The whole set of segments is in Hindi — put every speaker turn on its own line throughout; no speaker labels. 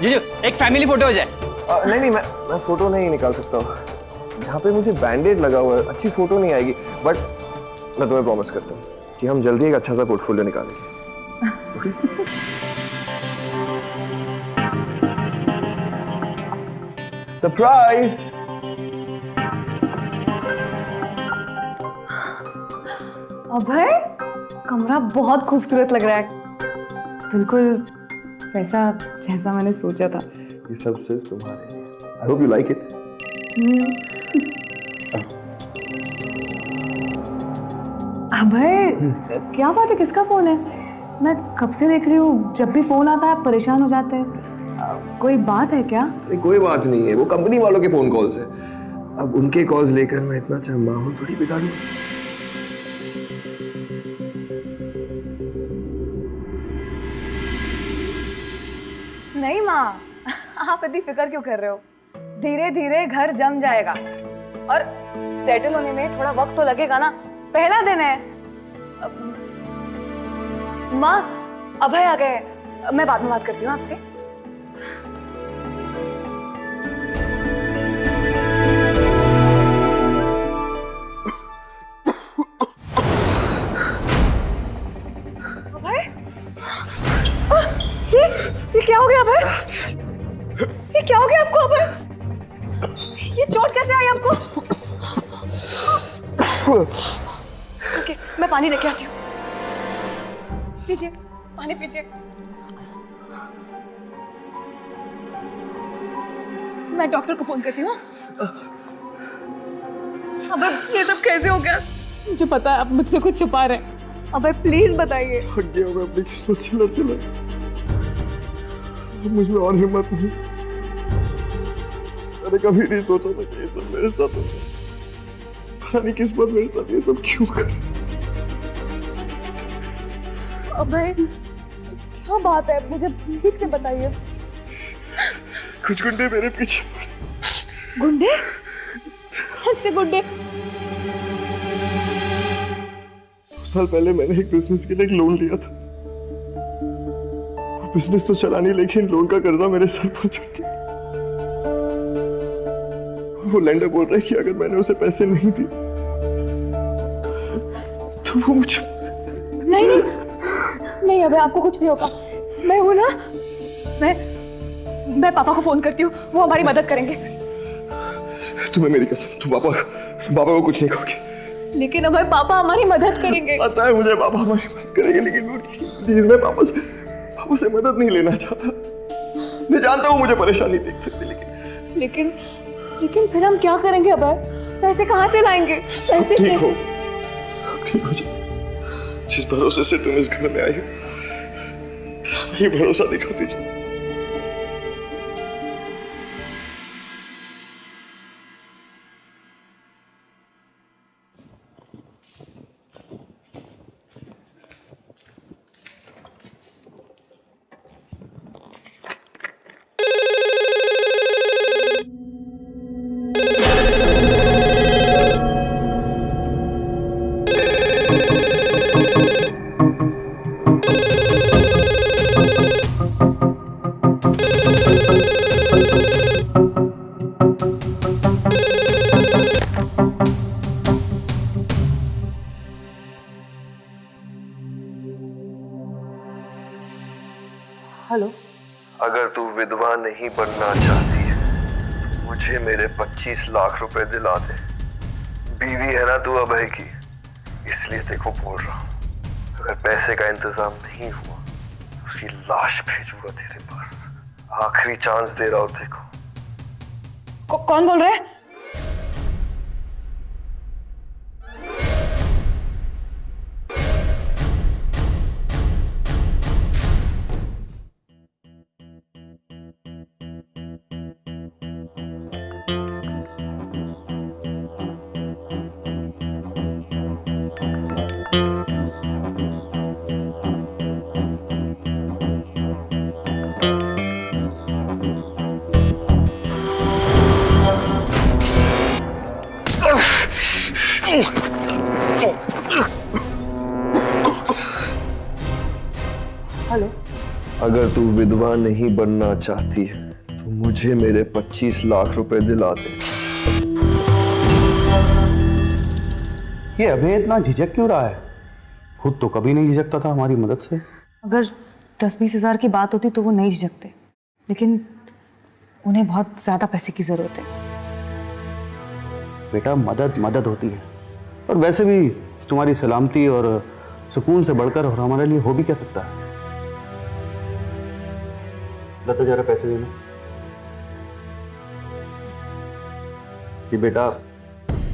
जीजू एक फैमिली फोटो हो जाए।
नहीं मैं फोटो नहीं निकाल सकता हूँ। यहाँ पे मुझे बैंडेड लगा हुआ है, अच्छी फोटो नहीं आएगी। बट मैं तुम्हें प्रॉमिस करता हूँ कि हम जल्दी एक अच्छा सा पोर्टफोलियो निकालेंगे। सरप्राइज।
अभय, कमरा बहुत खूबसूरत लग रहा है, बिल्कुल वैसा जैसा मैंने सोचा था।
ये सब सिर्फ तुम्हारे लिए। I hope you like it.
Abhay, क्या बात है, किसका फोन है? मैं कब से देख रही हूँ, जब भी फोन आता है आप परेशान हो जाते हैं। कोई बात है क्या?
नहीं कोई बात नहीं है, वो कंपनी वालों के फोन कॉल्स है। अब उनके कॉल्स लेकर मैं इतना अच्छा माहौल थोड़ी बिगाड़ूं।
नहीं माँ, आप इतनी फिक्र क्यों कर रहे हो? धीरे धीरे घर जम जाएगा और सेटल होने में थोड़ा वक्त तो लगेगा ना, पहला दिन है। माँ, अभय आ गए, मैं बाद में बात करती हूँ आपसे। अभय, ये क्या हो गया अभय? ये क्या हो गया आपको अभय? ये चोट कैसे आई आपको? ओके, मैं पानी लेके आती हूँ। पीजिए, पानी पीजिए। मैं डॉक्टर को फोन करती हूँ। अबे ये सब कैसे हो गया? मुझे पता है आप मुझसे कुछ छुपा रहे हैं। अबे प्लीज बताइए।
मैं अपनी किस्मत से लड़ते लड़ते मुझ में और हिम्मत नहीं। मैंने कभी नहीं सोचा था कि ये सब मेरे साथ होगा। पता नहीं किस्मत मेरे साथ ये सब क्यों कर।
अबे क्या बात है, मुझे ठीक से बताइए।
कुछ गुंडे मेरे पीछे पड़े।
गुंडे? कौन से गुंडे?
साल पहले मैंने एक बिजनेस के लिए एक लोन लिया था। वो बिजनेस तो चला नहीं, लेकिन लोन का कर्जा मेरे सर पर चढ़ गया। वो लैंडर बोल रहा है कि अगर मैंने उसे पैसे नहीं दिए तो वो मुझे
नहीं नहीं नहीं, अबे आपको कुछ नहीं होगा। मैं हूं ना, मैं पापा को फोन करती हूँ, वो हमारी मदद करेंगे।
तुम्हें मेरी कसम, तुम पापा को कुछ नहीं कहोगे।
लेकिन अबे पापा हमारी मदद करेंगे।
पता है मुझे पापा हमारी मदद करेंगे, लेकिन मैं पापा से मदद नहीं लेना चाहता। मैं जानता हूँ मुझे परेशानी देख सकती,
लेकिन फिर हम क्या करेंगे अबे? पैसे कहाँ से लाएंगे? पैसे
ठीक हो, सब ठीक हो जाएगा। जिस भरोसे से तुम इस घर में आई हो, वही भरोसा दिखाती जाओ।
हेलो।
अगर तू विधवा नहीं बनना चाहती है तो मुझे मेरे 25 लाख रुपए दिला दे। बीवी है ना तू अभय की, इसलिए देखो बोल रहा हूँ। अगर पैसे का इंतजाम नहीं हुआ तो उसकी लाश भेजूंगा तेरे पास। आखिरी चांस दे रहा हूँ देखो।
कौन बोल रहा है?
अगर तू विधवा नहीं बनना चाहती है तो मुझे मेरे 25 लाख रुपए दिला दे।
ये अभय इतना झिझक क्यों रहा है? खुद तो कभी नहीं झिझकता था हमारी मदद से।
अगर 10-20 हज़ार की बात होती तो वो नहीं झिझकते, लेकिन उन्हें बहुत ज्यादा पैसे की जरूरत है।
बेटा मदद मदद होती है, और वैसे भी तुम्हारी सलामती और सुकून से बढ़कर और हमारे लिए हो भी क्या सकता है। लता जरा पैसे देना। कि बेटा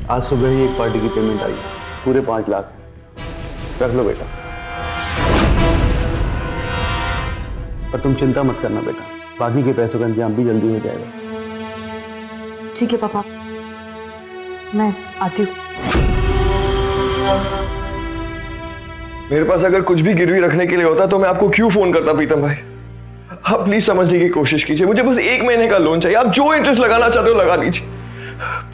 आज सुबह ही एक पार्टी की पेमेंट आई, पूरे 5 लाख है। रख लो बेटा। पर तुम चिंता मत करना बेटा, बाकी के पैसों का इंतजाम भी जल्दी हो जाएगा।
ठीक है पापा, मैं आती हूँ।
मेरे पास अगर कुछ भी गिरवी रखने के लिए होता तो मैं आपको क्यों फोन करता प्रीतम भाई। आप प्लीज समझने की कोशिश कीजिए, मुझे बस 1 महीने का लोन चाहिए। आप जो इंटरेस्ट लगाना चाहते हो लगा दीजिए।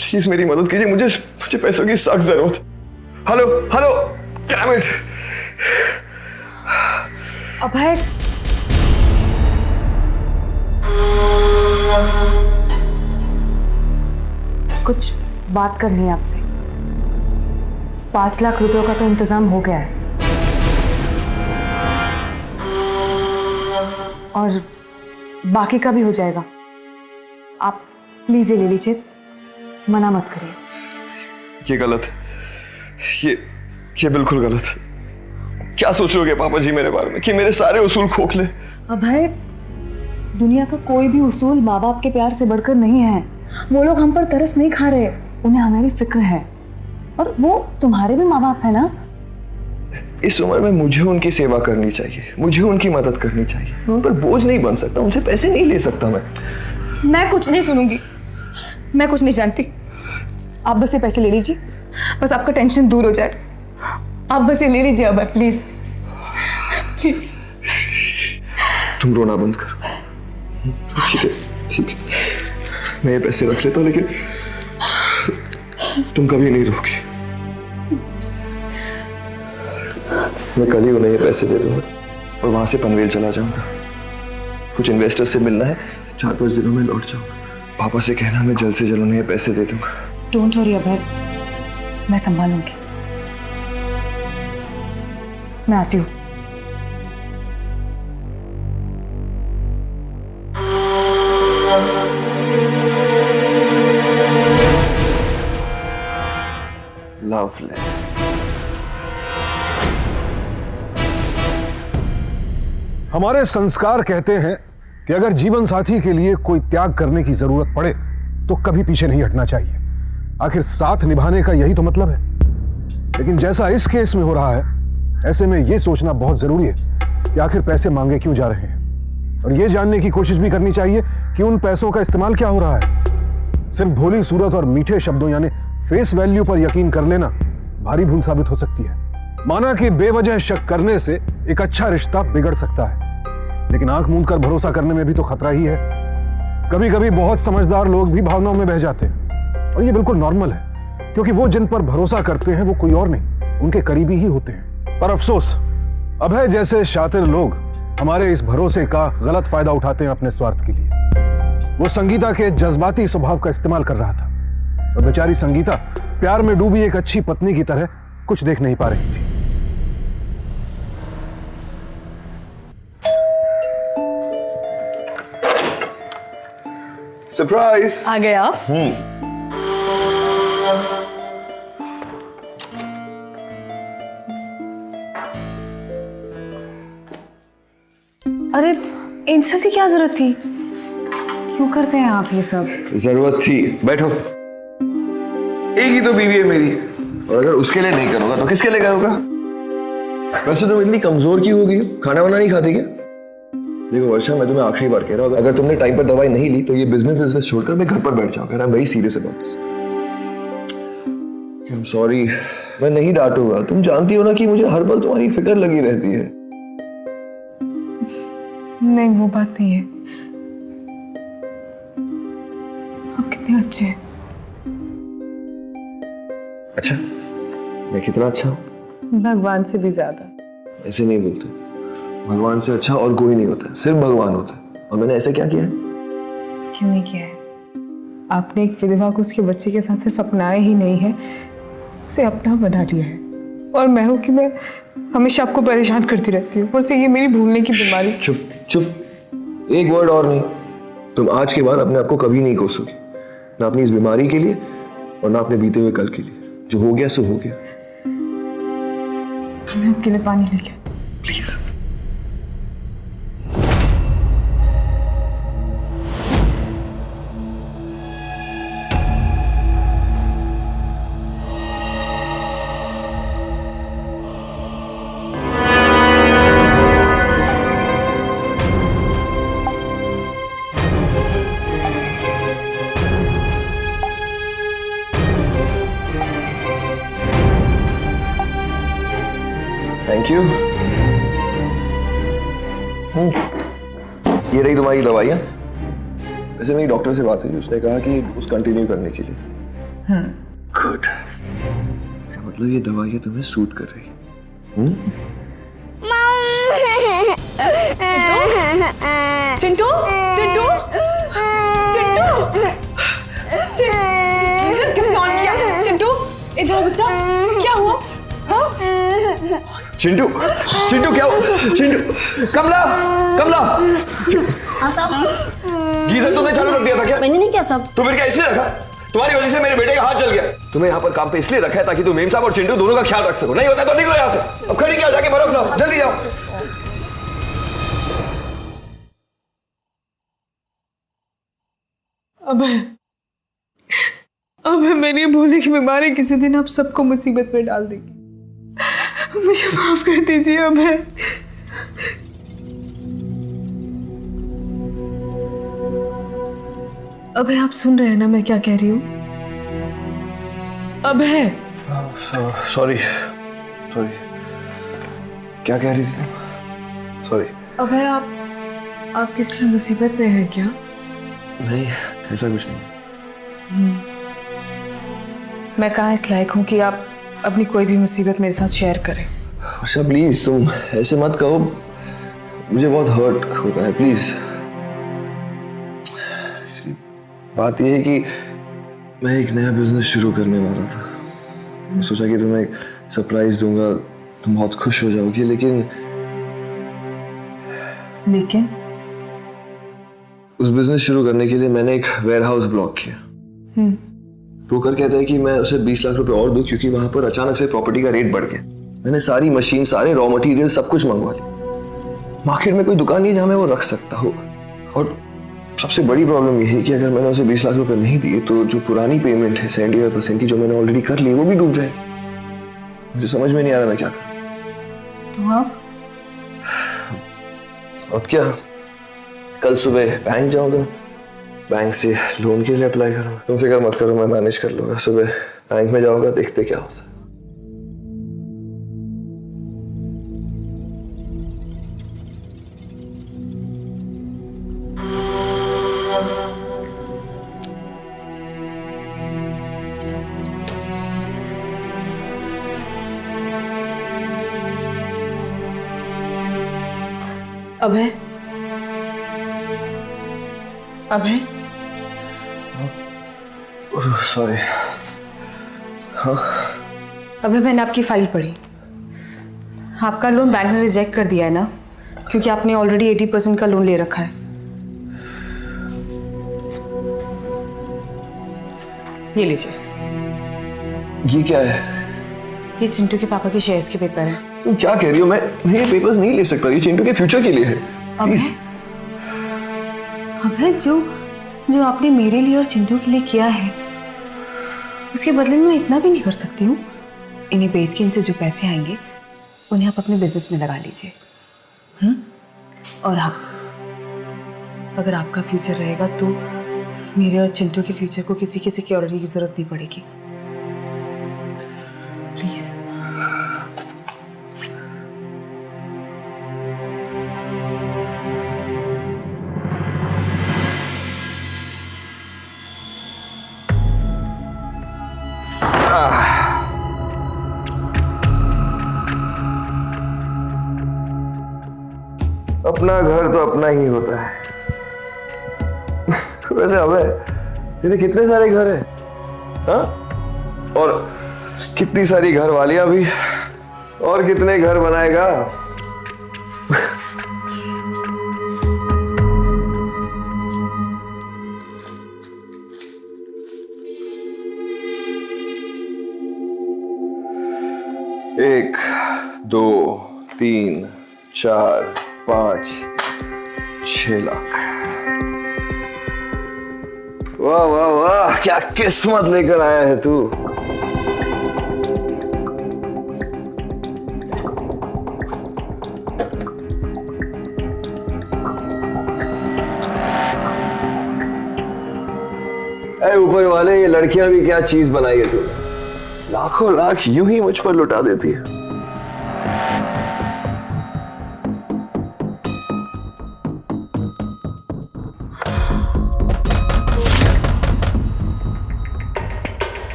प्लीज मेरी मदद कीजिए, मुझे पैसों की सख्त जरूरत। Hello hello, damn it.
Abhay, कुछ बात करनी है आपसे। 5 लाख रुपयों का तो इंतजाम हो गया है, और बाकी का भी हो जाएगा। आप प्लीज ये ले लीजिए, मना मत करिए।
ये गलत है, ये बिल्कुल गलत है। क्या सोच रहे हो पापा जी मेरे बारे में कि मेरे सारे उसूल खोखले?
अभय, दुनिया का कोई भी उसूल माँ बाप के प्यार से बढ़कर नहीं है। वो लोग हम पर तरस नहीं खा रहे, उन्हें हमारी फिक्र है, और वो तुम्हारे भी माँ बाप है ना।
इस उम्र में मुझे उनकी सेवा करनी चाहिए, मुझे उनकी मदद करनी चाहिए। मैं उन पर बोझ नहीं बन सकता, उनसे पैसे नहीं ले सकता
मैं कुछ नहीं सुनूंगी, मैं कुछ नहीं जानती। आप बस ये पैसे ले लीजिए, बस आपका टेंशन दूर हो जाए। आप बस ये ले लीजिए अब, प्लीज प्लीज।
तुम रोना बंद करो। ठीक है ठीक है, मैं ये पैसे रख लेता हूँ, लेकिन तुम कभी नहीं रोगी। मैं कल ही उन्हें ये पैसे दे दूंगा और वहां से पनवेल चला जाऊंगा। कुछ इन्वेस्टर से मिलना है, 4-5 दिनों में लौट जाऊंगा। पापा से कहना मैं जल्द से जल्द उन्हें ये पैसे दे दूंगा।
डोंट वरी अभय, मैं संभालूंगी। मैं आती हूँ।
लवली।
हमारे संस्कार कहते हैं कि अगर जीवन साथी के लिए कोई त्याग करने की जरूरत पड़े तो कभी पीछे नहीं हटना चाहिए। आखिर साथ निभाने का यही तो मतलब है। लेकिन जैसा इस केस में हो रहा है, ऐसे में यह सोचना बहुत जरूरी है कि आखिर पैसे मांगे क्यों जा रहे हैं, और यह जानने की कोशिश भी करनी चाहिए कि उन पैसों का इस्तेमाल क्या हो रहा है। सिर्फ भोली सूरत और मीठे शब्दों यानी फेस वैल्यू पर यकीन कर लेना भारी भूल साबित हो सकती है। माना कि बेवजह शक करने से एक अच्छा रिश्ता बिगड़ सकता है, लेकिन आंख मूंद कर भरोसा करने में भी तो खतरा ही है। कभी कभी बहुत समझदार लोग भी भावनाओं में बह जाते हैं, और ये बिल्कुल नॉर्मल है, क्योंकि वो जिन पर भरोसा करते हैं वो कोई और नहीं, उनके करीबी ही होते हैं। पर अफसोस, अभय जैसे शातिर लोग हमारे इस भरोसे का गलत फायदा उठाते हैं अपने स्वार्थ के लिए। वो संगीता के जज्बाती स्वभाव का इस्तेमाल कर रहा था, और बेचारी संगीता प्यार में डूबी एक अच्छी पत्नी की तरह कुछ देख नहीं पा रही थी।
सरप्राइज!
आ गए आप? अरे इन सब की क्या जरूरत थी? क्यों करते हैं आप ये सब?
जरूरत थी, बैठो। एक ही तो बीवी है मेरी, और अगर उसके लिए नहीं करूंगा तो किसके लिए करूंगा? वैसे तुम इतनी कमजोर क्यों हो गई हो? खाना वाना नहीं खाती क्या? देखो वर्षा, मैं तुम्हें आखिरी बार कह रहा हूँ, अगर तुमने टाइम पर दवाई नहीं ली तो ये बिजनेस छोड़कर मैं घर पर बैठ जाऊंगा। I am very serious about this. I am sorry, मैं नहीं डांटूंगा। तुम जानती हो ना कि मुझे हर पल तुम्हारी फिक्र लगी रहती है।
नहीं, वो बात नहीं है। आप कितने अच्छे हैं।
अच्छा, मैं कितना अच्छा हूँ?
भगवान से भी ज्यादा।
ऐसे नहीं बोलते। भगवान से अच्छा और कोई नहीं होता, सिर्फ भगवान होता है। और मैंने ऐसा क्या किया है?
क्यों नहीं किया है? आपने एक विधवा को उसके बच्चे के साथ सिर्फ अपनाया ही नहीं है, उसे अपना बना लिया है। और मैं हूं कि मैं हमेशा आपको परेशान करती रहती हूँ, और से ये मेरी भूलने की बीमारी।
चुप चुप, एक वर्ड और नहीं। तुम आज के बाद अपने आप को कभी नहीं कोसोगी, ना अपनी इस बीमारी के लिए और ना अपने बीते हुए कल के लिए। जो हो गया सो हो गया।
मैं आपके लिए पानी लेके आती हूँ।
प्लीज। Thank you. ये रही तुम्हारी दवाइयाँ। वैसे मेरी डॉक्टर से बात हुई, उसने कहा कि डोज कंटिन्यू करने के लिए। गुड। इसका मतलब ये दवाइयाँ तुम्हें सूट कर रही।
चिंटू चिंटू चिंटू किसने ऑन किया? चिंटू इधर आओ बच्चा, क्या हुआ? हाँ?
चिंटू चिंटू क्या हुआ? चिंटू, कमला कमला,
हाँ साहब,
गीजर तुमने चालू रख दिया था क्या?
मैंने नहीं किया साहब।
तो फिर क्या इसलिए रखा? तुम्हारी वजह से मेरे बेटे का हाथ जल गया। तुम्हें यहाँ पर काम पे इसलिए रखा है ताकि तुम मेम साहब और चिंटू दोनों का ख्याल रख सको। नहीं होता तो निकलो यहाँ से। अब खड़ी क्या, जाके बर्फ लाओ, जल्दी जाओ।
अब मैंने भूले की बीमारी किसी दिन आप सबको मुसीबत में डाल देगी। मुझे माफ कर दीजिए। अब आप सुन रहे हैं ना मैं क्या कह रही हूँ? अब है।
सॉरी सॉरी, क्या कह रही थी तुम? सॉरी।
अब है आप किसी मुसीबत में हैं क्या?
नहीं, ऐसा कुछ नहीं।
मैं कहाँ इस लायक हूँ कि आप अपनी कोई भी मुसीबत मेरे साथ शेयर करें?
अच्छा प्लीज, तुम ऐसे मत कहो, मुझे बहुत हर्ट होता है। प्लीज। बात यह है कि मैं एक नया बिजनेस शुरू करने वाला था। मैं सोचा कि तुम्हें एक सरप्राइज दूंगा, तुम बहुत खुश हो जाओगी। लेकिन उस बिजनेस शुरू करने के लिए मैंने एक वेयरहाउस ब्लॉक किया। ब्रोकर कहता है कि मैं उसे 20 लाख रुपए और दूं, क्योंकि वहां पर अचानक से प्रॉपर्टी का रेट बढ़ गया। मैंने सारी मशीन, सारे रॉ मटेरियल, सब कुछ मंगवा लिया। मार्केट में कोई दुकान नहीं जहां मैं वो रख सकता हूँ। और सबसे बड़ी प्रॉब्लम यही है कि अगर मैंने उसे 20 लाख रुपए नहीं दिए तो जो पुरानी पेमेंट है 75% की, जो मैंने ऑलरेडी कर ली, वो भी डूब जाएगी। मुझे समझ में नहीं आ रहा मैं क्या करूं।
तो आप?
अब क्या, कल सुबह बैंक जाऊंगा, बैंक से लोन के लिए अप्लाई करूंगा। तुम फिक्र मत करो, मैं मैनेज कर लूंगा। सुबह बैंक में जाऊंगा, देखते क्या होता है।
अब है?
सॉरी। हाँ,
अभी मैंने आपकी फाइल पढ़ी। आपका लोन बैंक ने रिजेक्ट कर दिया है ना, क्योंकि आपने ऑलरेडी 80% का लोन ले रखा है। ये लीजिए।
ये क्या है?
ये चिंटू के पापा के शेयर्स के पेपर है।
तुम क्या कह रही हो? मैं ये पेपर्स नहीं ले सकता, ये चिंटू के फ्यूचर के लिए है।
अब है जो आपने मेरे लिए और चिंटू के लिए किया है, उसके बदले में मैं इतना भी नहीं कर सकती हूँ। इन्हें बेच के इनसे जो पैसे आएंगे उन्हें आप अपने बिजनेस में लगा लीजिए। और हाँ, अगर आपका फ्यूचर रहेगा तो मेरे और चिंटू के फ्यूचर को किसी की सिक्योरिटी की जरूरत नहीं पड़ेगी। प्लीज।
अपना घर तो अपना ही होता है। वैसे अबे तेरे कितने सारे घर हैं? हाँ? और कितनी सारी घर वालियां भी, और कितने घर बनाएगा? एक, दो, 3, 4, 5, 6 लाख। वाह वाह वाह, क्या किस्मत लेकर आया है तू। अरे ऊपर वाले, ये लड़कियां भी क्या चीज बनाई है तूने। लाखों लाख यूं ही मुझ पर लुटा देती है।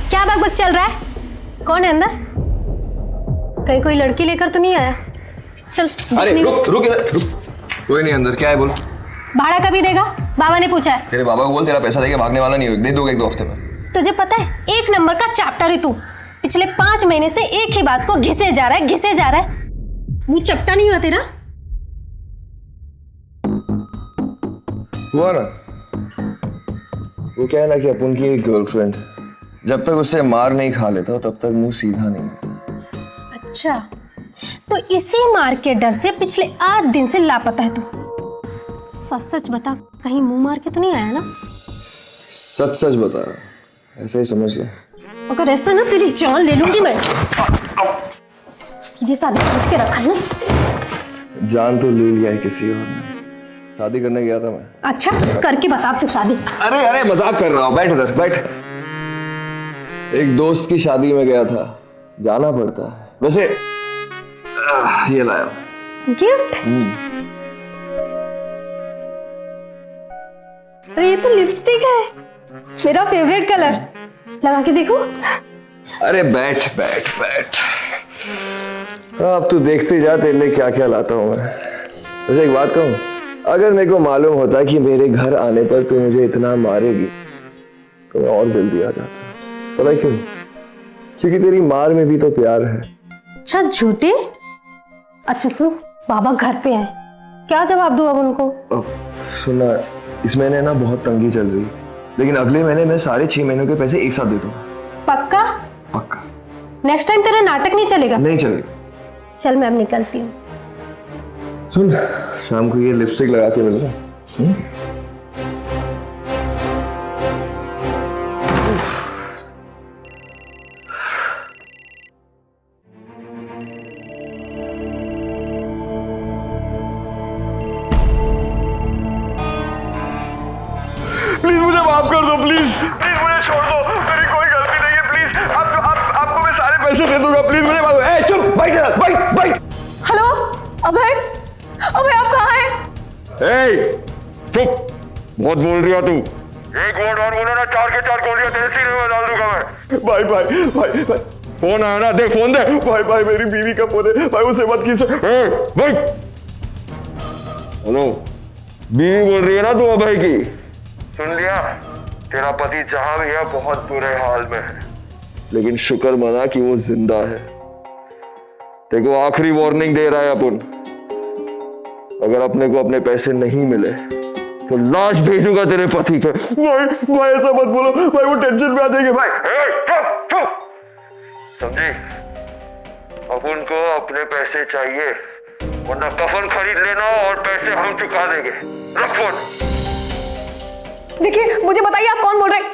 क्या बकबक चल रहा है? कौन है अंदर? कहीं कोई लड़की लेकर तो नहीं आया? चल
अरे
दिखने-
रुक रुक इधर रुक। कोई नहीं अंदर। क्या है बोल।
भाड़ा कभी देगा? बाबा ने पूछा है।
तेरे बाबा को बोल तेरा पैसा देके भागने वाला नहीं हो, दे दोगे 1-2 हफ्ते में।
तुझे पता है, 1 नंबर का चैप्टर है तू। पिछले 5 महीने से एक ही बात को घिसे जा रहा है, घिसे जा रहा है। मुंह चपटा नहीं हुआ तेरा?
हुआ ना। वो क्या है ना कि अपन की एक गर्लफ्रेंड, जब तक उससे मार नहीं खा लेता तब तक मुंह सीधा नहीं होता।
अच्छा, तो इसी मार के डर से पिछले 8 दिन से लापता है तू। सच सच बता, कहीं मुंह मार के तो नहीं आया ना?
सच सच बता रहा, ऐसा ही समझ ले।
अगर ऐसा ना, तेरी जान ले लूंगी मैं। सीधे साधे पूछ के रखा है ना।
जान तो ले लिया है किसी और ने। शादी करने गया था मैं।
अच्छा, करके बता अब तू शादी।
अरे अरे मजाक कर रहा हूँ, बैठ इधर बैठ। एक दोस्त की शादी में गया था, जाना पड़ता है। वैसे ये लाया
गिफ्ट। अरे ये तो लिपस्टिक है, मेरा फेवरेट कलर। लगा के देखो।
अरे बैठ बैठ बैठ। अब तू देखते जा, तेरे लिए क्या क्या लाता हूँ मैं। वैसे एक बात कहूँ, अगर मेरे को मालूम होता कि मेरे घर आने पर तू मुझे इतना मारेगी तो मैं और जल्दी आ जाता। पता है क्यों? क्योंकि तेरी मार में भी तो प्यार है।
अच्छा झूठे। अच्छा सुन, बाबा घर पे आए, क्या जवाब दूं अब उनको?
अब सुना, इस महीने ना बहुत तंगी चल रही है, लेकिन अगले महीने मैं सारे 6 महीनों के पैसे एक साथ दे दूंगा।
पक्का?
पक्का।
नेक्स्ट टाइम तेरा नाटक नहीं चलेगा।
नहीं चलेगा।
चल मैं अब निकलती हूँ।
सुन, शाम को ये लिपस्टिक लगा के मिलना। प्लीज मुझे माफ कर दो, प्लीज प्लीज मुझे छोड़ दो, मेरी कोई गलती नहीं है। प्लीज आपको मैं सारे पैसे दे दूंगा। प्लीज मुझे माफ। ए चुप, बैठ इधर, बैठ बैठ।
हेलो अभय, अभय आप कहाँ हैं?
ए चुप, बहुत बोल रही हो तू। एक वर्ड और बोलो ना, 4 के 4 गोलियां तेरे सीने में डाल दूंगा मैं। भाई भाई भाई भाई, फोन आया ना, देख फोन दे। भाई भाई मेरी बीवी का फोन है भाई, उसे मत खींच। भाई हेलो, बीवी बोल रही है ना तू अभय की? सुन लिया, तेरा पति जहां भी है बहुत बुरे हाल में है, लेकिन शुक्र मना कि वो जिंदा है। देखो आखिरी वार्निंग दे रहा है अपन, अगर अपने को अपने पैसे नहीं मिले तो लाश भेजूंगा तेरे पति पे। भाई भाई ऐसा मत बोलो भाई, वो टेंशन में आ जाएंगे भाई। चुप चुप, समझी? अपन को अपने पैसे चाहिए, वरना कफन खरीद लेना और पैसे हम चुका देंगे। रख फोन।
देखिए मुझे बताइए आप कौन बोल रहे हैं?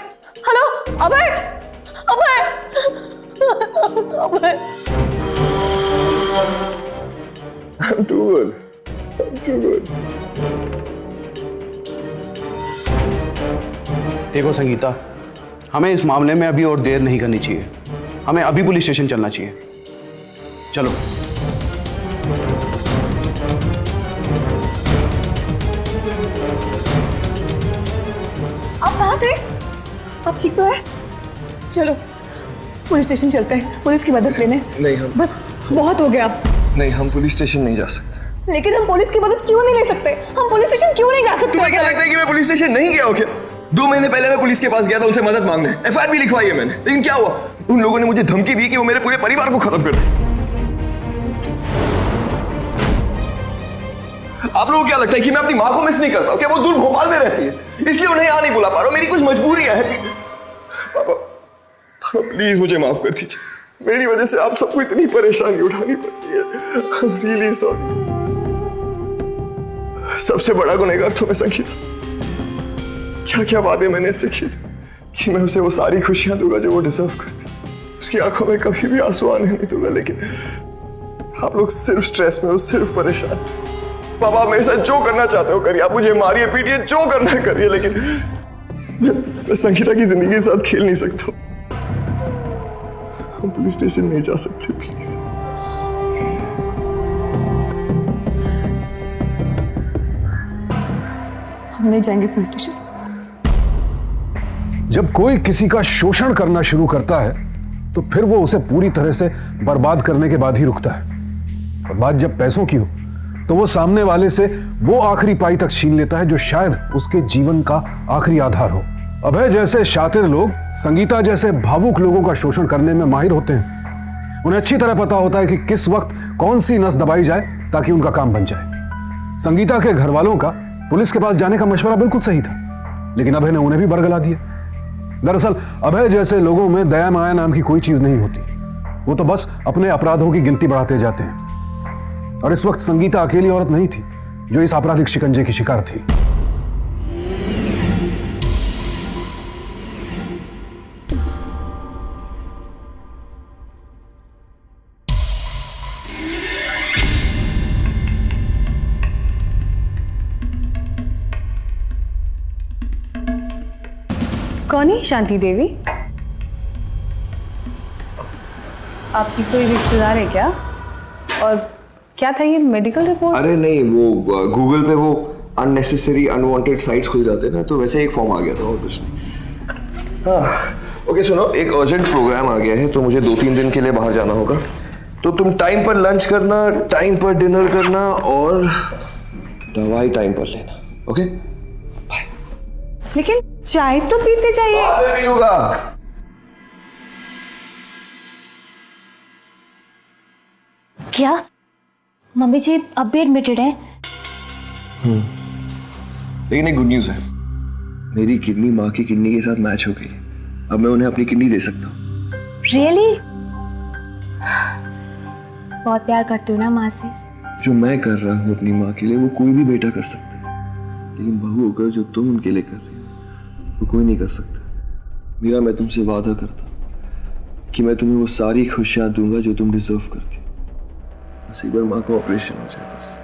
Hello Abhay, Abhay, Abhay.
I'm too good. I'm too good.
देखो संगीता, हमें इस मामले में अभी और देर नहीं करनी चाहिए। हमें अभी पुलिस स्टेशन चलना चाहिए। चलो।
आप ठीक तो है? चलो पुलिस स्टेशन चलते हैं, पुलिस की मदद लेने।
नहीं, हम
बस बहुत हो गया।
नहीं, हम पुलिस स्टेशन नहीं जा सकते।
लेकिन हम पुलिस की मदद क्यों नहीं ले सकते? हम पुलिस स्टेशन क्यों नहीं जा सकते?
तुम्हें क्या लगता है कि मैं पुलिस स्टेशन नहीं गया हूँ क्या? 2 महीने पहले मैं पुलिस के पास गया था उनसे मदद मांगने, एफआईआर भी लिखवाई है मैंने, लेकिन क्या हुआ? उन लोगों ने मुझे धमकी दी कि वो मेरे पूरे परिवार को खत्म कर दे। आप लोगों को क्या लगता है कि मैं अपनी माँ को मिस नहीं करता हूँ क्या? वो दूर भोपाल में रहती है, इसलिए उन्हें यहाँ नहीं बुला पा रहा हूँ। मेरी कुछ मजबूरियां हैं। पापा, प्लीज मुझे माफ कर दीजिए। मेरी वजह से आप सबको इतनी परेशानी उठानी पड़ती है। I'm really sorry। सबसे बड़ा गुनहगार तो मैं संगीता। क्या क्या वादे मैंने इससे किए थे कि मैं उसे वो सारी खुशियां दूंगा जो वो डिजर्व करती, उसकी आंखों में कभी भी आंसू आने नहीं दूंगा। लेकिन आप लोग सिर्फ स्ट्रेस में हो, सिर्फ परेशान। पापा, आप मेरे साथ जो करना चाहते हो करिए, आप मुझे मारिए पीटिए, जो करना है करिए, लेकिन मैं संगीता की जिंदगी के साथ खेल नहीं सकता। हम पुलिस स्टेशन नहीं जा सकते, प्लीज।
हम नहीं जाएंगे पुलिस स्टेशन।
जब कोई किसी का शोषण करना शुरू करता है तो फिर वो उसे पूरी तरह से बर्बाद करने के बाद ही रुकता है। और बात जब पैसों की हो तो वो सामने वाले से वो आखिरी पाई तक छीन लेता है जो शायद उसके जीवन का आखिरी आधार हो। अभय जैसे शातिर लोग संगीता जैसे भावुक लोगों का शोषण करने में माहिर होते हैं। उन्हें अच्छी तरह पता होता है कि किस वक्त कौन सी नस दबाई जाए ताकि उनका काम बन जाए। संगीता के घर वालों का पुलिस के पास जाने का मशवरा बिल्कुल सही था, लेकिन अभय ने उन्हें भी बरगला दिया। दरअसल अभय जैसे लोगों में दया माया नाम की कोई चीज नहीं होती। वो तो बस अपने अपराधों की गिनती बढ़ाते जाते हैं। और इस वक्त संगीता अकेली औरत नहीं थी जो इस आपराधिक शिकंजे की शिकार थी।
कौन है शांति देवी? आपकी कोई रिश्तेदार है क्या? और क्या था ये मेडिकल रिपोर्ट?
अरे नहीं, वो गूगल पे वो अननेसेसरी अनवांटेड साइट्स खुल जाते हैं ना, तो वैसे एक फॉर्म आ गया था और कुछ नहीं। हाँ, ओके सुनो, एक अर्जेंट प्रोग्राम आ गया है तो मुझे 2-3 दिन के लिए बाहर जाना होगा। तो तुम टाइम पर लंच करना, टाइम पर डिनर करना और दवाई टाइम पर लेना। Okay bye.
लेकिन चाय तो पीते जाइए।
बाद में पीऊंगा।
क्या मम्मी जी अब भी एडमिटेड है?
लेकिन एक गुड न्यूज है, मेरी किडनी माँ की किडनी के साथ मैच हो गई। अब मैं उन्हें अपनी किडनी दे सकता हूँ।
रियली? बहुत प्यार करती हूँ ना माँ से।
जो मैं कर रहा हूँ अपनी माँ के लिए वो कोई भी बेटा कर सकता है, लेकिन बहू होकर जो तुम उनके लिए कर रही हो वो कोई नहीं कर सकता। मीरा, मैं तुमसे वादा करता हूँ कि मैं तुम्हें वो सारी खुशियाँ दूंगा जो तुम डिजर्व करती हो। बस एक बार माँ का ऑपरेशन हो जाए बस।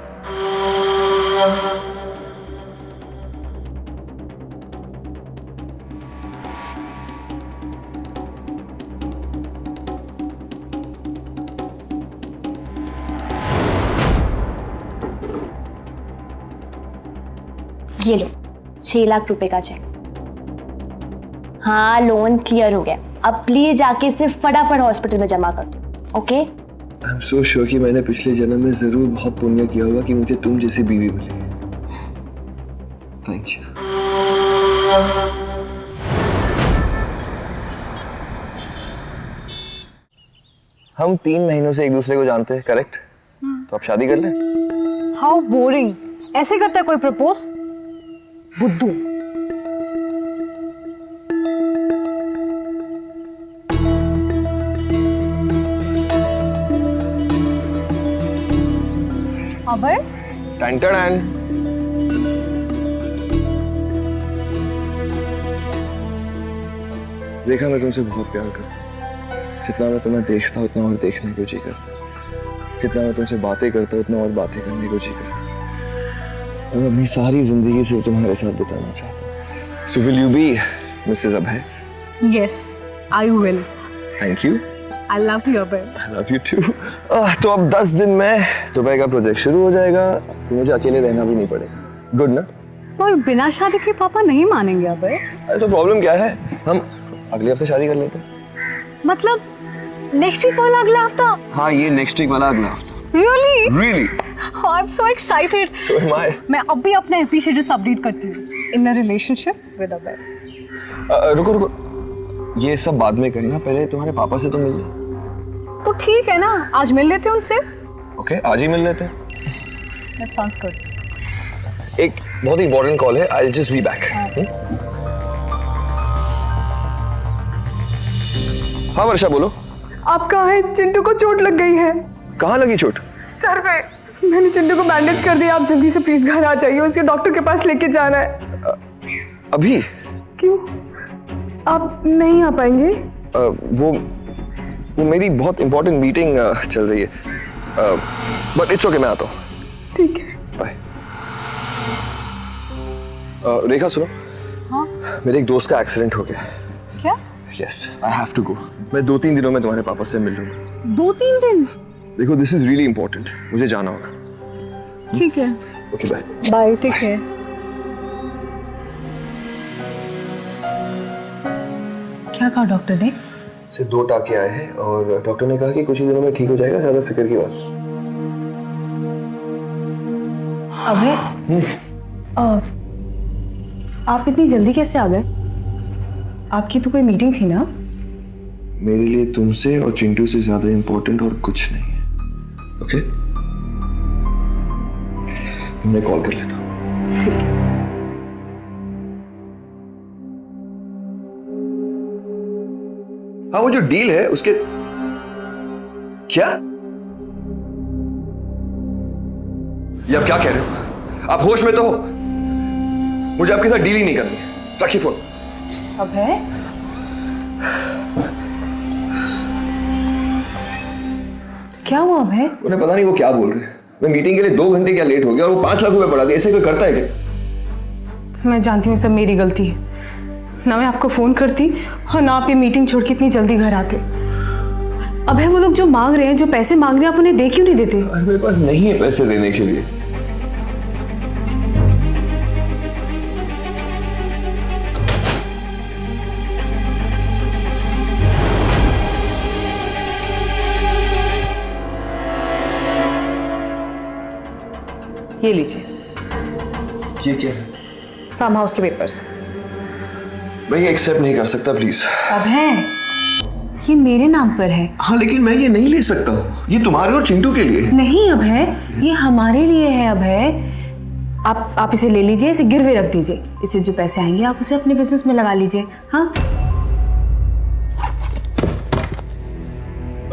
ये लो 6 लाख रुपए का चेक। हाँ, लोन क्लियर हो गया। अब प्लीज जाके इसे फटाफट हॉस्पिटल में जमा कर दो। Okay?
I am so sure कि मैंने पिछले जन्म में जरूर बहुत पुण्य किया होगा कि मुझे तुम जैसी बीवी मिली। Thank you. हम 3 महीनों से एक दूसरे को जानते हैं, करेक्ट? तो अब शादी कर ले।
How boring. ऐसे करता है कोई प्रपोज? बुद्धू। अबर?
टन टन। देखा, मैं तुमसे बहुत प्यार करता हूँ। जितना मैं तुम्हें देखता उतना और देखने को जी करता। जितना मैं तुमसे बातें करता उतना और बातें करने को जी करता। मैं अपनी सारी जिंदगी सिर्फ तुम्हारे साथ बिताना चाहता हूँ। So will you be Mrs. Abhay?
Yes, I will.
Thank you.
I love you, अबर।
I love you too. तो अब 10 दिन में दुबई का प्रोजेक्ट शुरू हो जाएगा। मुझे अकेले रहना भी नहीं पड़ेगा। गुड ना?
और बिना शादी के पापा नहीं मानेंगे अबर।
अरे तो प्रॉब्लम क्या है? हम अगले हफ्ते शादी कर लेते हैं।
मतलब नेक्स्ट वीक वाला अगला हफ्ता?
हाँ, ये नेक्स्ट वीक वाला अगला हफ्ता।
Really?
Really?
I am so excited.
So am I.
मैं अभी अपना एपी शेड्यूल अपडेट करती हूँ। इन अ रिलेशनशिप विद अभय।
रुको रुको, ये सब बाद में करना, पहले तुम्हारे पापा से तो मिल लो।
तो ठीक है ना, आज मिल लेते हैं उनसे।
ओके, आज ही मिल लेते हैं।
That sounds good.
एक बहुत इंपॉर्टेंट कॉल है, I'll just be back. हाँ वर्षा, बोलो।
आप कहाँ हैं? चिंटू को चोट लग गई है
कहाँ लगी चोट?
सर पे। मैंने चिंटू को बैंडेज कर दिया, आप जल्दी से प्लीज घर आ जाइए, उसके डॉक्टर के पास लेके जाना है।
अभी?
क्यों, आप नहीं आ पाएंगे?
वो मेरी बहुत इंपॉर्टेंट मीटिंग चल रही है, बट इट्स ओके, मैं आता हूँ।
ठीक है,
बाय। रेखा सुनो।
हाँ?
मेरे एक दोस्त का एक्सीडेंट हो गया।
क्या?
Yes, I have to go. मैं 2-3 दिनों में तुम्हारे पापा से मिल लूंगा।
2-3 दिन?
देखो, दिस इज रियली इंपॉर्टेंट, मुझे जाना होगा।
ठीक है,
ओके, बाय।
बाय, ठीक है। क्या कहा डॉक्टर ने?
से 2 टाके आए हैं और डॉक्टर ने कहा कि कुछ ही दिनों में ठीक हो जाएगा, ज्यादा फिक्र की बात।
अभय, आप इतनी जल्दी कैसे आ गए? आपकी तो कोई मीटिंग थी ना?
मेरे लिए तुमसे और चिंटू से ज्यादा इंपॉर्टेंट और कुछ नहीं है। ओके, मैं कॉल कर लेता हूँ।
ठीक है।
हाँ, वो जो डील है उसके क्या? ये आप क्या कह रहे हो? आप होश में तो हो? मुझे आपके साथ डील ही नहीं करनी है। रखिए फोन।
अभय, क्या हुआ अभय?
उन्हें पता नहीं वो क्या बोल रहे हैं। मैं मीटिंग के लिए 2 घंटे क्या लेट हो गया और वो 5 लाख रुपए बढ़ा दिए। ऐसे कोई करता है क्या?
मैं जानती हूँ सब मेरी गलती है। ना मैं आपको फोन करती और ना आप ये मीटिंग छोड़ के इतनी जल्दी घर आते। अभय, वो लोग जो मांग रहे हैं, जो पैसे मांग रहे हैं, आप उन्हें दे क्यों नहीं देते?
अरे मेरे पास नहीं है पैसे देने के लिए।
ये लीजिए,
ये क्या है?
फार्म हाउस के पेपर्स।
मैं ये एक्सेप्ट नहीं कर सकता, प्लीज।
अभय, ये मेरे नाम पर है।
हाँ, लेकिन मैं ये नहीं ले सकता हूँ। ये तुम्हारे और चिंटू के लिए।
नहीं अभय, ये हमारे लिए है अभय। आप इसे ले लीजिए, इसे गिरवे रख दीजिए। इससे जो पैसे आएंगे आप उसे अपने बिजनेस में लगा लीजिए। हाँ?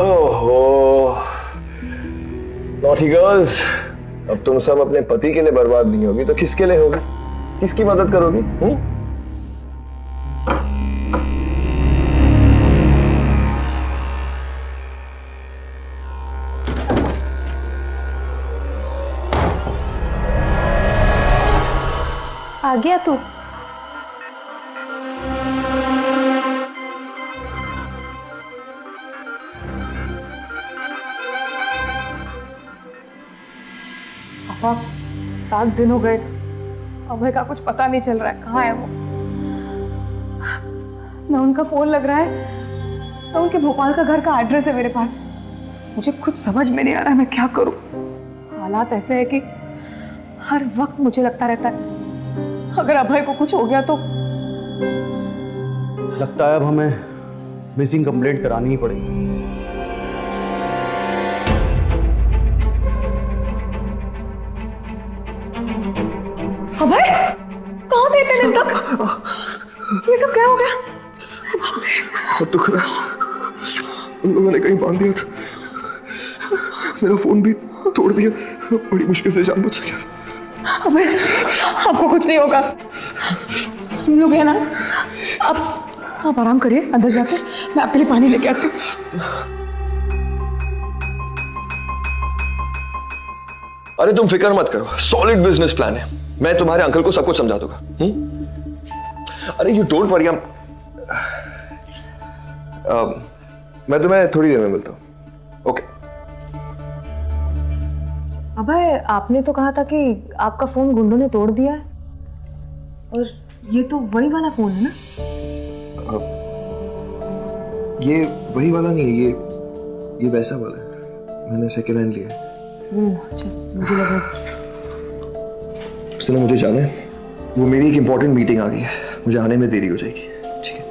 ओहो, नॉटी गर्ल्स। अब तुम सब अपने पति के लिए बर्बाद नहीं होगी तो किसके लिए होगी? किसकी मदद करोगी?
आ गया तू?
पापा 7 दिन हो गए, अभय का कुछ पता नहीं चल रहा है, कहाँ है वो? ना उनका फोन लग रहा है, ना उनके भोपाल का घर का एड्रेस है मेरे पास। मुझे खुद समझ में नहीं आ रहा है मैं क्या करूं। हालात ऐसे है कि हर वक्त मुझे लगता रहता है अगर अभय को कुछ हो गया तो।
लगता है अब हमें मिसिंग कंप्लेंट करानी ही पड़ेगी।
अभय, कहाँ थे इतने दिन तक? ये सब क्या हो गया?
बहुत दुख रहा है। उन लोगों ने कहीं बांध दिया था। मेरा फोन भी तोड़ दिया। बड़ी मुश्किल से जान बचा गया।
अबे, आपको कुछ नहीं होगा। हम लोग है ना। आप आराम करिए, अंदर जाके मैं आपके लिए पानी लेके आती हूँ।
अरे तुम फिक्र मत करो, सॉलिड बिजनेस प्लान है। मैं तुम्हारे अंकल को सब कुछ समझा दूंगा। अरे यू डोंट वरी। मैं तुम्हें थोड़ी देर में मिलता हूँ। ओके।
अभय, आपने तो कहा था कि आपका फोन गुंडों ने तोड़ दिया है, और ये तो वही वाला फोन है ना?
ये वही वाला नहीं है, ये वैसा वाला है, मैंने सेकेंड हैंड लिया है।
अच्छा, मुझे लगा।
सुनो, मुझे जाना है, वो मेरी एक इंपॉर्टेंट मीटिंग आ गई है, मुझे आने में देरी हो जाएगी। ठीक है।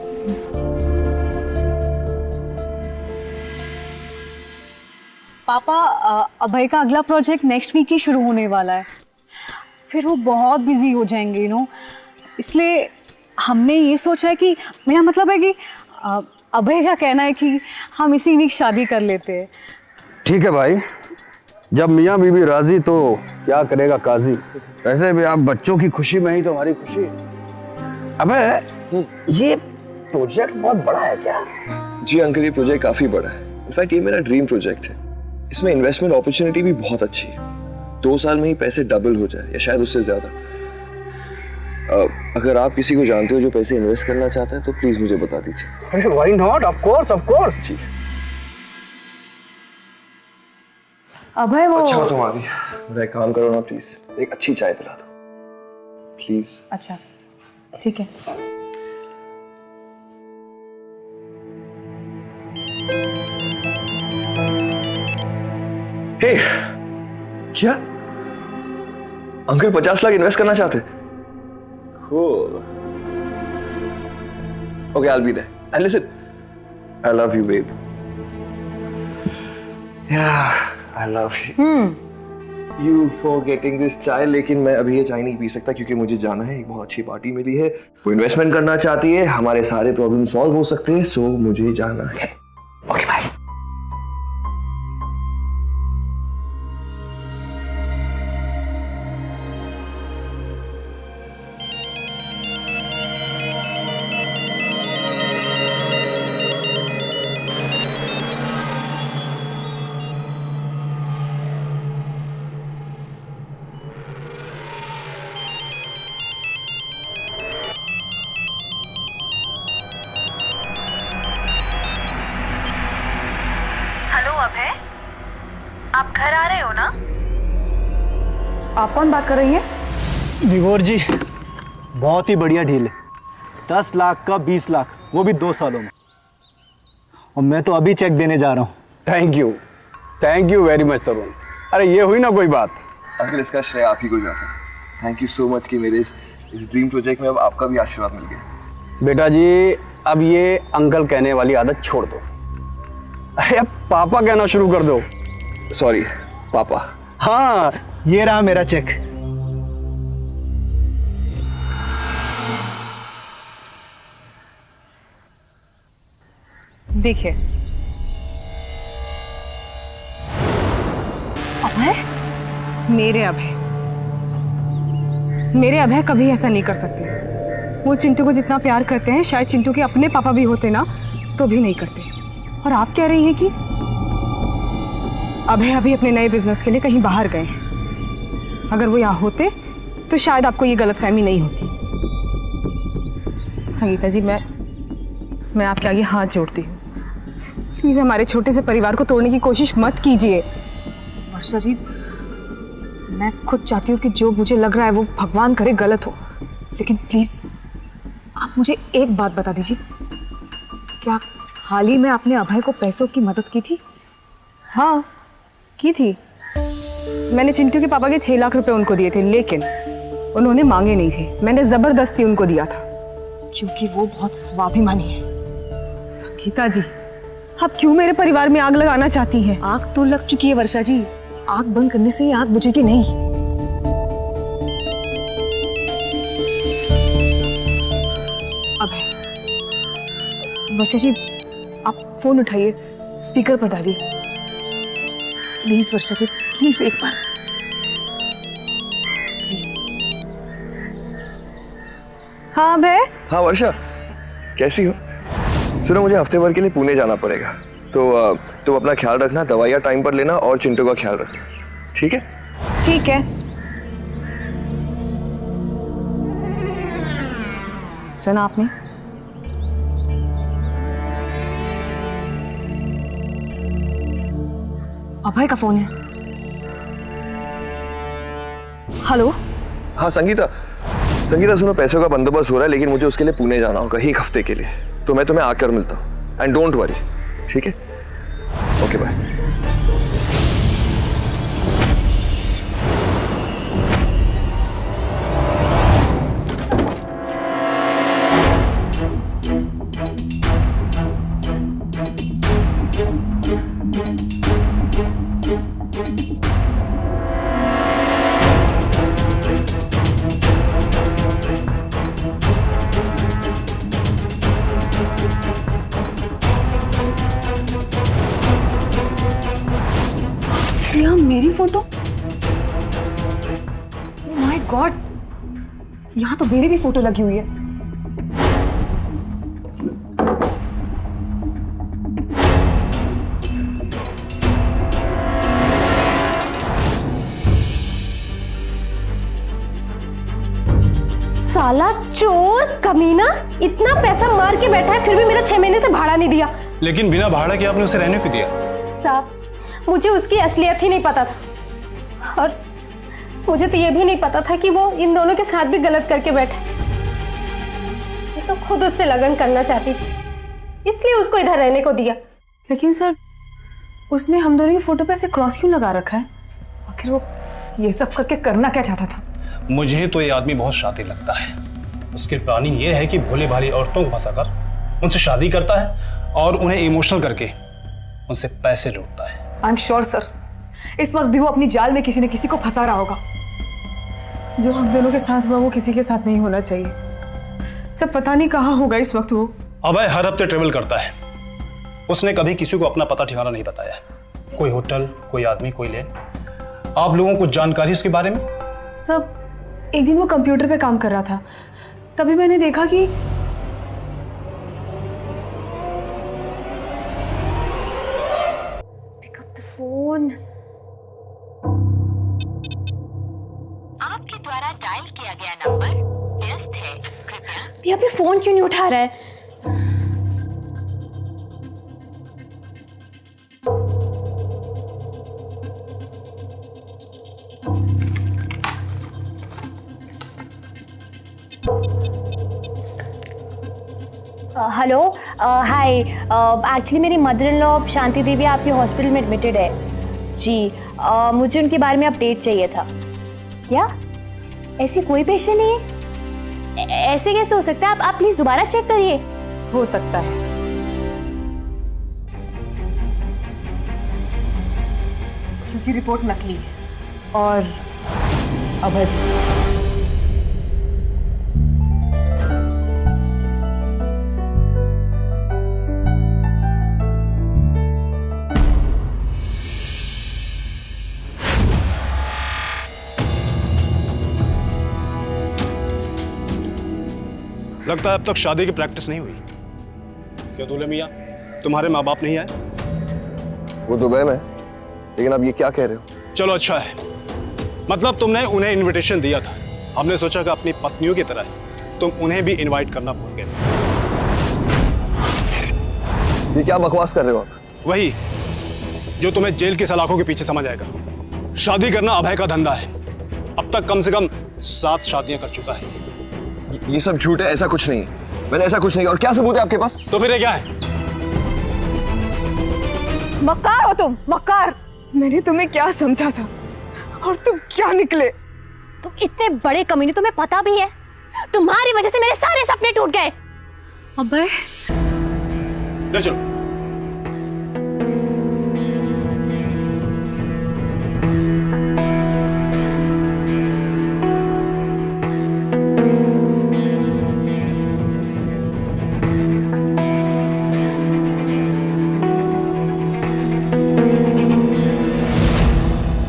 पापा, अभय का अगला प्रोजेक्ट नेक्स्ट वीक ही शुरू होने वाला है, फिर वो बहुत बिजी हो जाएंगे इसलिए हमने ये सोचा है कि, मेरा मतलब है कि अभय का कहना है कि हम इसी वीक शादी कर लेते हैं।
ठीक है भाई, जब मियाँ बीवी राजी तो क्या करेगा काजी। वैसे भी आप बच्चों की खुशी में ही तो हमारी खुशी है। अबे ये प्रोजेक्ट बहुत बड़ा है क्या?
जी अंकल, ये प्रोजेक्ट काफी बड़ा है। इनफैक्ट ये मेरा ड्रीम प्रोजेक्ट है। इसमें इन्वेस्टमेंट अपॉर्चुनिटी भी बहुत अच्छी है। 2 साल में ही पैसे डबल हो जाए या शायद उससे ज्यादा। अगर आप किसी को जानते हो जो पैसे इन्वेस्ट करना चाहता है तो प्लीज मुझे बता दीजिए।
Why not, of course.
जी।
अभय वो
अच्छा हो तुम आ गई। मेरा एक काम करो ना प्लीज, एक अच्छी चाय पिला दो प्लीज।
अच्छा, ठीक है।
हे, क्या अंकल 50 लाख इन्वेस्ट करना चाहते? Cool. Okay, I'll be there. And listen, I love you, babe. Yeah, I love you. You for getting this चाय, लेकिन मैं अभी ये चाय नहीं पी सकता क्योंकि मुझे जाना है। एक बहुत अच्छी पार्टी मिली है, वो इन्वेस्टमेंट करना चाहती है, हमारे सारे प्रॉब्लम सॉल्व हो सकते हैं, सो मुझे जाना है। Okay bye.
अभय, आप घर आ रहे हो ना? आप कौन बात कर रही है?
विभोर जी, बहुत ही बढ़िया डील है। 10 लाख का 20 लाख, वो भी 2 सालों में। और मैं तो अभी चेक देने जा रहा हूँ।
थैंक यू वेरी मच तरुण। अरे ये हुई ना कोई बात।
अंकल, इसका श्रेय आप ही को जाता है। थैंक यू सो मच कि मेरे इस ड्रीम प्रोजेक्ट में अब आपका भी आशीर्वाद मिल गया।
बेटा जी, अब ये अंकल कहने वाली आदत छोड़ दो। अरे अब पापा कहना शुरू कर दो।
सॉरी पापा।
हाँ, ये रहा मेरा चेक।
देखिए। अभय, मेरे अभय कभी ऐसा नहीं कर सकते। वो चिंटू को जितना प्यार करते हैं, शायद चिंटू के अपने पापा भी होते ना तो भी नहीं करते। और आप कह रही हैं कि अभय अभी अपने नए बिजनेस के लिए कहीं बाहर गए हैं। अगर वो यहाँ होते तो शायद आपको ये गलतफहमी नहीं होती। संगीता जी, मैं आपके आगे हाथ जोड़ती हूँ, प्लीज हमारे छोटे से परिवार को तोड़ने की कोशिश मत कीजिए। वर्षा जी, मैं खुद चाहती हूँ कि जो मुझे लग रहा है वो भगवान करे गलत हो, लेकिन प्लीज आप मुझे एक बात बता दीजिए, क्या हाल ही में आपने अभय को पैसों की मदद की थी? हाँ, की थी। मैंने चिंटू के पापा के 6 लाख रुपए उनको दिए थे, लेकिन उन्होंने मांगे नहीं थे। मैंने जबरदस्ती उनको दिया था क्योंकि वो बहुत स्वाभिमानी है। संगीता जी, आप क्यों मेरे परिवार में आग लगाना चाहती हैं?
आग तो लग चुकी है वर्षा जी, आग बंद करने से आग बुझेगी नहीं।
अभय, वर्षा जी, आप फोन उठाइए, स्पीकर पर डालिए प्लीज। वर्षा जी प्लीज, एक बार प्लीज। हाँ अभय।
हाँ वर्षा, कैसी हो? सुनो, मुझे हफ्ते भर के लिए पुणे जाना पड़ेगा, तो तुम अपना ख्याल रखना, दवाइयाँ टाइम पर लेना और चिंटू का ख्याल रखना, ठीक है?
ठीक है। सुना आपने? अभय का फोन है। हेलो।
हाँ संगीता, सुनो, पैसों का बंदोबस्त हो रहा है, लेकिन मुझे उसके लिए पुणे जाना होगा 1 हफ्ते के लिए, तो मैं तुम्हें आकर मिलता हूँ। एंड डोंट वरी, ठीक है? Okay bye.
यहाँ मेरी फोटो? माय गॉड, यहाँ तो मेरी भी फोटो लगी हुई है।
साला चोर कमीना, इतना पैसा मार के बैठा है फिर भी मेरा 6 महीने से भाड़ा नहीं दिया।
लेकिन बिना भाड़ा के आपने उसे रहने क्यों दिया?
साहब, मुझे उसकी असलियत ही नहीं पता था, और मुझे तो ये भी नहीं पता था कि वो इन दोनों के साथ भी गलत करके बैठा। मैं तो खुद उससे लगन करना चाहती थी, इसलिए उसको इधर रहने को दिया।
लेकिन सर, उसने हम दोनों की फोटो पे ऐसे क्रॉस क्यों लगा रखा है?
आखिर वो ये सब करके करना क्या चाहता था?
मुझे तो ये आदमी बहुत शातिर लगता है। उसकी प्लानिंग ये है कि भोले भाली औरतों को फंसाकर उनसे शादी करता है और उन्हें इमोशनल करके उनसे पैसे लूटता है।
आई एम श्योर सर, इस वक्त भी वो अपनी जाल में किसी न किसी को फंसा रहा होगा।
जो हम दोनों के साथ हुआ वो किसी के साथ नहीं होना चाहिए। सब पता नहीं कहाँ होगा इस वक्त वो।
अभय हर हफ्ते ट्रेवल करता है। उसने कभी किसी को अपना पता ठिकाना नहीं बताया। कोई होटल, कोई आदमी, कोई लेन। आप लोगों को जानकारी उसके बारे में?
सब एक दिन वो कंप्यूटर पे काम कर रहा था, तभी मैंने देखा कि
फोन
आपके द्वारा डायल किया गया नंबर व्यस्त है, कृपया।
भैया भी फोन क्यों नहीं उठा रहा है?
हेलो, हाय। एक्चुअली मेरी mother in law Shanti Devi आपके हॉस्पिटल में एडमिटेड है जी। मुझे उनके बारे में अपडेट चाहिए था। क्या ऐसी कोई पेशेंट नहीं है? ऐसे कैसे हो सकता है? आप प्लीज दोबारा चेक करिए।
हो सकता है,
क्योंकि रिपोर्ट नकली है और अभय भी।
लगता है अब तक शादी की प्रैक्टिस नहीं हुई। क्या दूल्हे मियां, तुम्हारे माँ बाप नहीं आए?
वो दुबई में, लेकिन अब ये क्या कह रहे हो?
चलो अच्छा है, मतलब तुमने उन्हें इनविटेशन दिया था। हमने सोचा कि अपनी पत्नियों की तरह तुम उन्हें भी इनवाइट करना भूल गए।
ये क्या बकवास कर रहे हो आप?
वही जो तुम्हें जेल की सलाखों के पीछे समझ आएगा। शादी करना अभय का धंधा है। अब तक कम से कम 7 शादियां कर चुका है।
ये सब झूठ है, ऐसा कुछ नहीं है। मैंने ऐसा कुछ नहीं किया। और क्या सबूत है आपके पास?
तो फिर ये क्या है?
मक्कार हो तुम, मक्कार। मैंने तुम्हें क्या समझा था और तुम क्या निकले?
तुम इतने बड़े कमीने, तुम्हें पता भी है तुम्हारी वजह से मेरे सारे सपने टूट गए।
अभय,
ले चलो।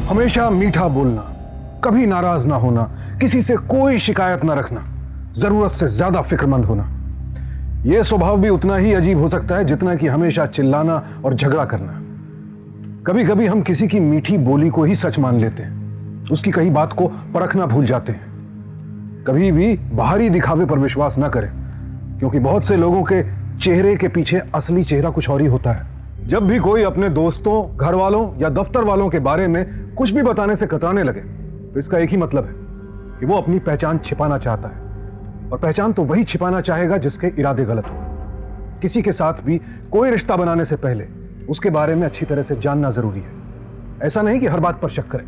हमेशा मीठा बोलना, कभी नाराज ना होना, किसी से कोई शिकायत ना रखना, जरूरत से ज्यादा फिक्रमंद होना, यह स्वभाव भी उतना ही अजीब हो सकता है जितना कि हमेशा चिल्लाना और झगड़ा करना। कभी कभी हम किसी की मीठी बोली को ही सच मान लेते हैं, उसकी कही बात को परखना भूल जाते हैं। कभी भी बाहरी दिखावे पर विश्वास ना करें, क्योंकि बहुत से लोगों के चेहरे के पीछे असली चेहरा कुछ और ही होता है। जब भी कोई अपने दोस्तों, घर वालों या दफ्तर वालों के बारे में कुछ भी बताने से कतराने लगे, तो इसका एक ही मतलब है कि वो अपनी पहचान छिपाना चाहता है, और पहचान तो वही छिपाना चाहेगा जिसके इरादे गलत हो। किसी के साथ भी कोई रिश्ता बनाने से पहले उसके बारे में अच्छी तरह से जानना जरूरी है। ऐसा नहीं कि हर बात पर शक करें,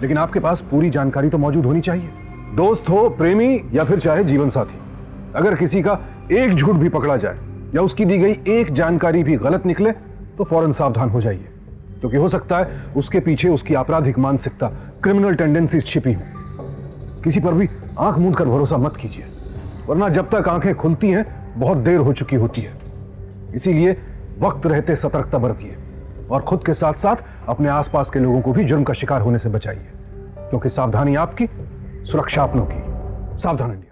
लेकिन आपके पास पूरी जानकारी तो मौजूद होनी चाहिए। दोस्त हो, प्रेमी या फिर चाहे जीवन साथी, अगर किसी का एक झूठ भी पकड़ा जाए या उसकी दी गई एक जानकारी भी गलत निकले तो फौरन सावधान हो जाइए, क्योंकि हो सकता है उसके पीछे उसकी आपराधिक मानसिकता, क्रिमिनल टेंडेंसीज छिपी हो। किसी पर भी आंख मूंद कर भरोसा मत कीजिए, वरना जब तक आंखें खुलती हैं बहुत देर हो चुकी होती है। इसीलिए वक्त रहते सतर्कता बरतिए और खुद के साथ साथ अपने आसपास के लोगों को भी जुर्म का शिकार होने से बचाइए, क्योंकि सावधानी आपकी, सुरक्षा अपनों की। सावधान इंडिया।